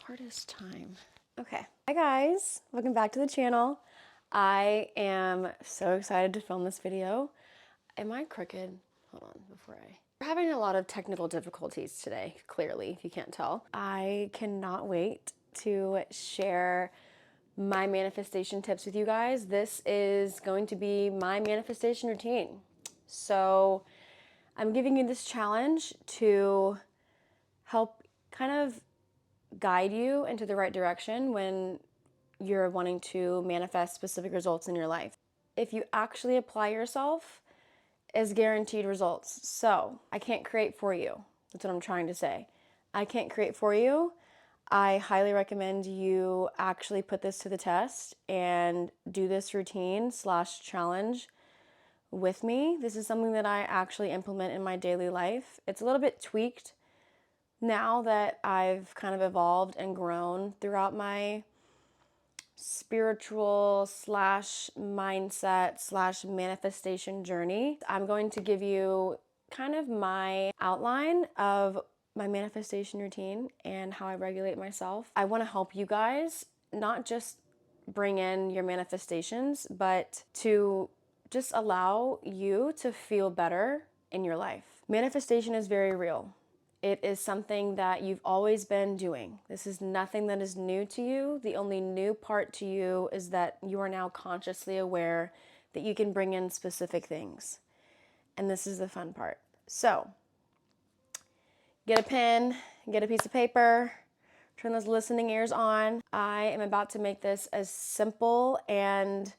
hardest time. Okay. Hi guys, welcome back to the channel. I am so excited to film this video. Am I crooked? Hold on We're having a lot of technical difficulties today, clearly, if you can't tell. I cannot wait to share my manifestation tips with you guys. This is going to be my manifestation routine. So I'm giving you this challenge to help kind of guide you into the right direction when you're wanting to manifest specific results in your life. If you actually apply yourself, is guaranteed results. So I can't create for you. That's what I'm trying to say. I can't create for you. I highly recommend you actually put this to the test and do this routine / challenge with me. This is something that I actually implement in my daily life. It's a little bit tweaked now that I've kind of evolved and grown throughout my spiritual / mindset / manifestation journey. I'm going to give you kind of my outline of my manifestation routine and how I regulate myself. I want to help you guys not just bring in your manifestations, but to just allow you to feel better in your life. Manifestation is very real. It is something that you've always been doing. This is nothing that is new to you. The only new part to you is that you are now consciously aware that you can bring in specific things. And this is the fun part. So, get a pen, get a piece of paper, turn those listening ears on. I am about to make this as simple and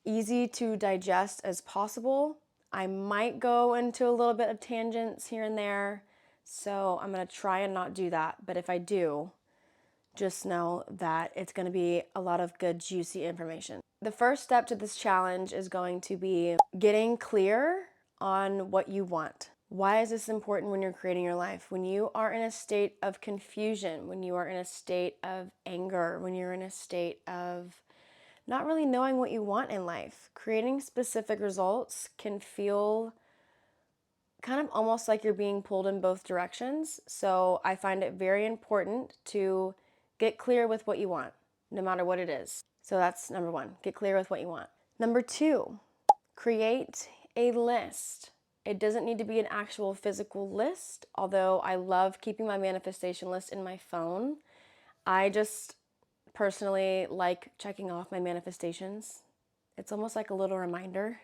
easy to digest as possible. I might go into a little bit of tangents here and there. So I'm going to try and not do that. But if I do, just know that it's going to be a lot of good, juicy information. The first step to this challenge is going to be getting clear on what you want. Why is this important when you're creating your life? When you are in a state of confusion, when you are in a state of anger, when you're in a state of not really knowing what you want in life, creating specific results can feel kind of almost like you're being pulled in both directions. So I find it very important to get clear with what you want, no matter what it is. So that's number one, get clear with what you want. Number two, create a list. It doesn't need to be an actual physical list, although I love keeping my manifestation list in my phone. I just personally like checking off my manifestations. It's almost like a little reminder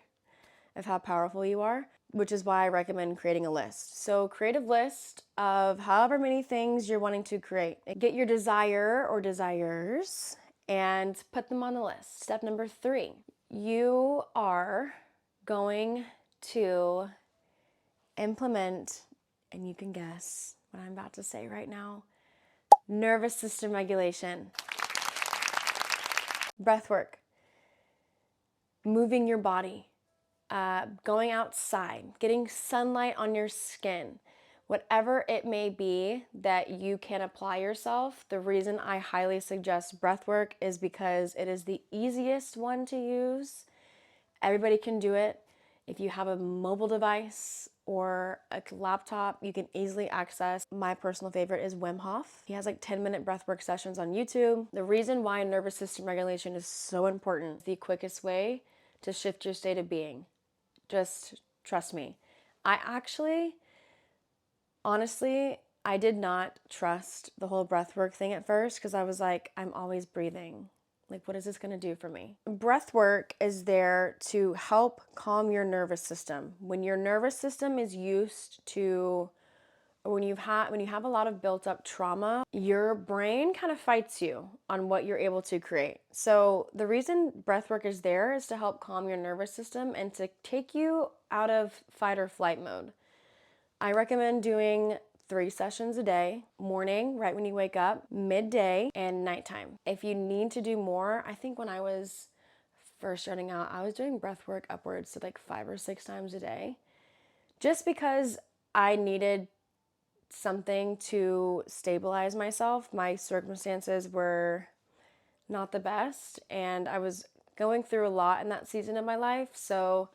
of how powerful you are, which is why I recommend creating a list. So create a list of however many things you're wanting to create. Get your desire or desires and put them on the list. Step number 3, you are going to implement, and you can guess what I'm about to say right now, nervous system regulation. Breath work, moving your body, going outside, getting sunlight on your skin, whatever it may be that you can apply yourself. The reason I highly suggest breath work is because it is the easiest one to use. Everybody can do it. If you have a mobile device or a laptop, you can easily access. My personal favorite is Wim Hof. He has like 10-minute breathwork sessions on YouTube. The reason why nervous system regulation is so important, the quickest way to shift your state of being. Just trust me. Honestly, I did not trust the whole breathwork thing at first because I was like, I'm always breathing. Like, what is this going to do for me? Breath work is there to help calm your nervous system. When your nervous system is used to, or when you have a lot of built up trauma, your brain kind of fights you on what you're able to create. So the reason breath work is there is to help calm your nervous system and to take you out of fight or flight mode. I recommend doing 3 sessions a day, morning, right when you wake up, midday, and nighttime. If you need to do more, I think when I was first starting out, I was doing breath work upwards to like 5 or 6 times a day, just because I needed something to stabilize myself. My circumstances were not the best, and I was going through a lot in that season of my life, so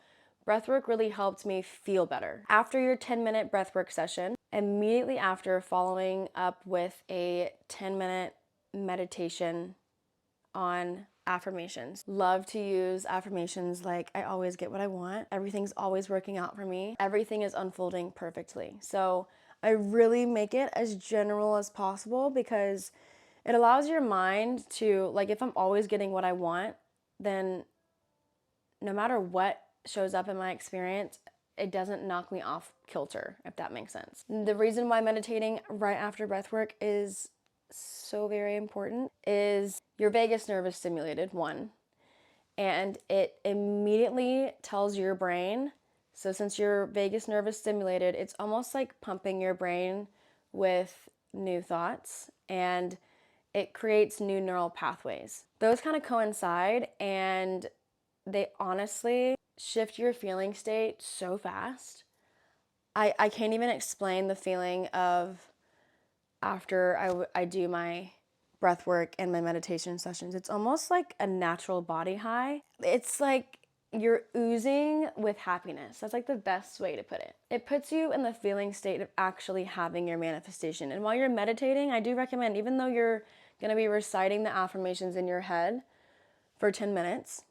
breathwork really helped me feel better. After your 10-minute breathwork session, immediately after, following up with a 10-minute meditation on affirmations. Love to use affirmations like, I always get what I want, everything's always working out for me, everything is unfolding perfectly. So I really make it as general as possible because it allows your mind to, like, if I'm always getting what I want, then no matter what shows up in my experience, it doesn't knock me off kilter, if that makes sense. The reason why meditating right after breath work is so very important is your vagus nerve is stimulated, one, and it immediately tells your brain, so since your vagus nerve is stimulated, it's almost like pumping your brain with new thoughts, and it creates new neural pathways. Those kind of coincide, and they honestly shift your feeling state so fast. I can't even explain the feeling of after I do my breath work and my meditation sessions. It's almost like a natural body high. It's like you're oozing with happiness. That's like the best way to put it. It puts you in the feeling state of actually having your manifestation. And while you're meditating, I do recommend, even though you're going to be reciting the affirmations in your head for 10 minutes,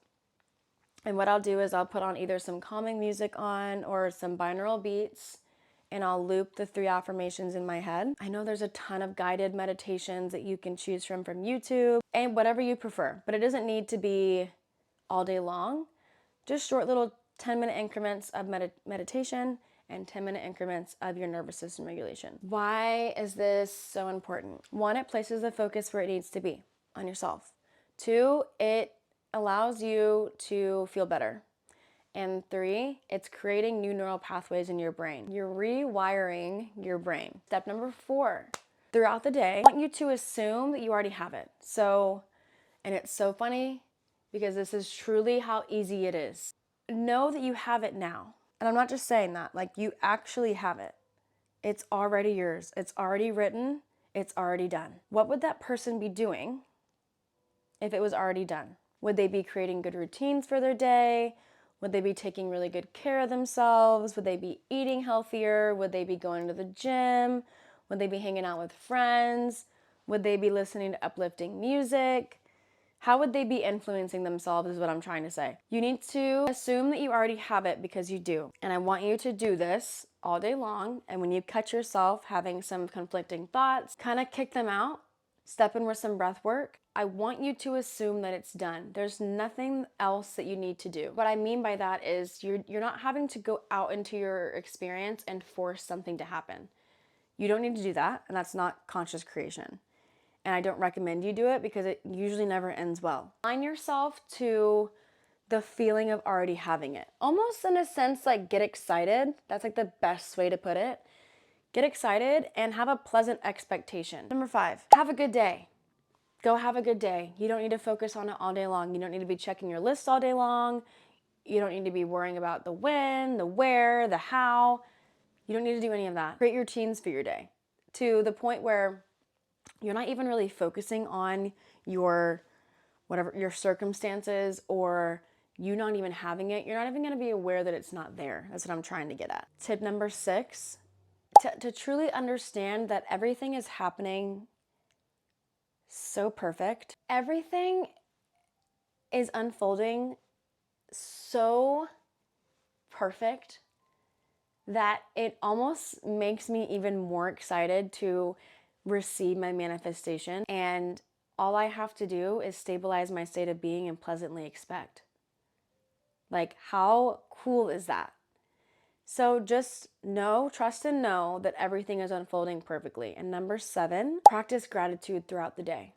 and what I'll do is I'll put on either some calming music on or some binaural beats, and I'll loop the 3 affirmations in my head. I know there's a ton of guided meditations that you can choose from YouTube, and whatever you prefer, but it doesn't need to be all day long. Just short little 10-minute increments of meditation and 10-minute increments of your nervous system regulation. Why is this so important? 1, it places the focus where it needs to be, on yourself. 2, it allows you to feel better. And 3, it's creating new neural pathways in your brain. You're rewiring your brain. Step number 4, throughout the day, I want you to assume that you already have it. So, and it's so funny because this is truly how easy it is. Know that you have it now. And I'm not just saying that, like, you actually have it. It's already yours. It's already written. It's already done. What would that person be doing if it was already done? Would they be creating good routines for their day? Would they be taking really good care of themselves? Would they be eating healthier? Would they be going to the gym? Would they be hanging out with friends? Would they be listening to uplifting music? How would they be influencing themselves is what I'm trying to say. You need to assume that you already have it because you do. And I want you to do this all day long. And when you catch yourself having some conflicting thoughts, kind of kick them out. Step in with some breath work. I want you to assume that it's done. There's nothing else that you need to do. What I mean by that is you're not having to go out into your experience and force something to happen. You don't need to do that, and that's not conscious creation. And I don't recommend you do it because it usually never ends well. Align yourself to the feeling of already having it. Almost in a sense, like, get excited. That's like the best way to put it. Get excited and have a pleasant expectation. Number 5, have a good day. Go have a good day. You don't need to focus on it all day long. You don't need to be checking your list all day long. You don't need to be worrying about the when, the where, the how. You don't need to do any of that. Create routines for your day to the point where you're not even really focusing on your whatever your circumstances or you not even having it. You're not even going to be aware that it's not there. That's what I'm trying to get at. Tip number 6, to truly understand that everything is happening so perfect. Everything is unfolding so perfect that it almost makes me even more excited to receive my manifestation. And all I have to do is stabilize my state of being and pleasantly expect. Like, how cool is that? So just know, trust and know that everything is unfolding perfectly. And number 7, practice gratitude throughout the day.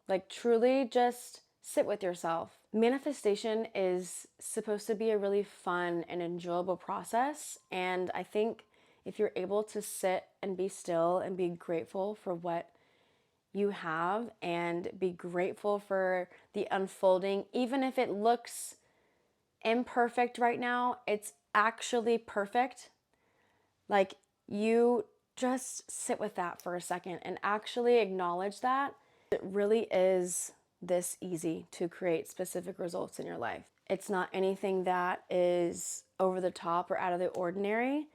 Like, truly just sit with yourself. Manifestation is supposed to be a really fun and enjoyable process. And I think if you're able to sit and be still and be grateful for what you have and be grateful for the unfolding, even if it looks imperfect right now, it's actually perfect. Like, you just sit with that for a second and actually acknowledge that. It really is this easy to create specific results in your life. It's not anything that is over the top or out of the ordinary.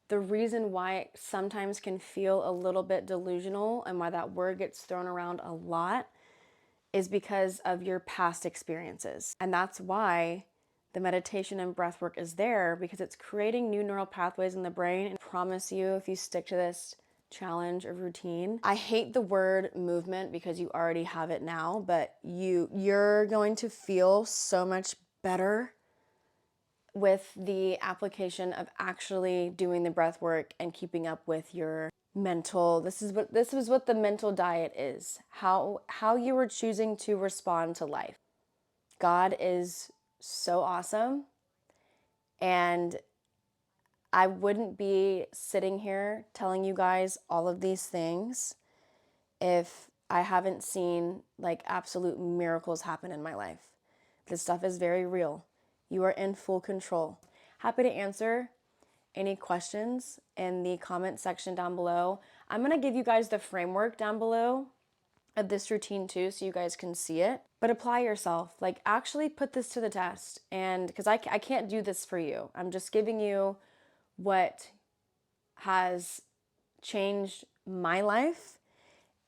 The reason why it sometimes can feel a little bit delusional and why that word gets thrown around a lot is because of your past experiences. And that's why the meditation and breath work is there, because it's creating new neural pathways in the brain. And I promise you, if you stick to this challenge or routine, I hate the word movement because you already have it now, but you're going to feel so much better with the application of actually doing the breath work and keeping up with your mental. This is what the mental diet is. How you are choosing to respond to life. God is so awesome, and I wouldn't be sitting here telling you guys all of these things if I haven't seen like absolute miracles happen in my life. This stuff is very real. You are in full control. Happy to answer any questions in the comment section down below. I'm gonna give you guys the framework down below of this routine too, so you guys can see it. But apply yourself. Like, actually put this to the test. And because I can't do this for you, I'm just giving you what has changed my life,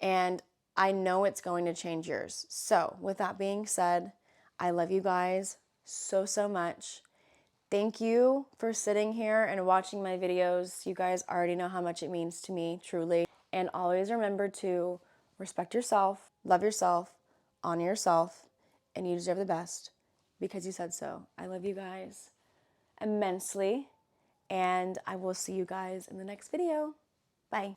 and I know it's going to change yours. So with that being said, I love you guys so, so much. Thank you for sitting here and watching my videos. You guys already know how much it means to me, truly. And always remember to respect yourself, love yourself, honor yourself, and you deserve the best because you said so. I love you guys immensely, and I will see you guys in the next video. Bye.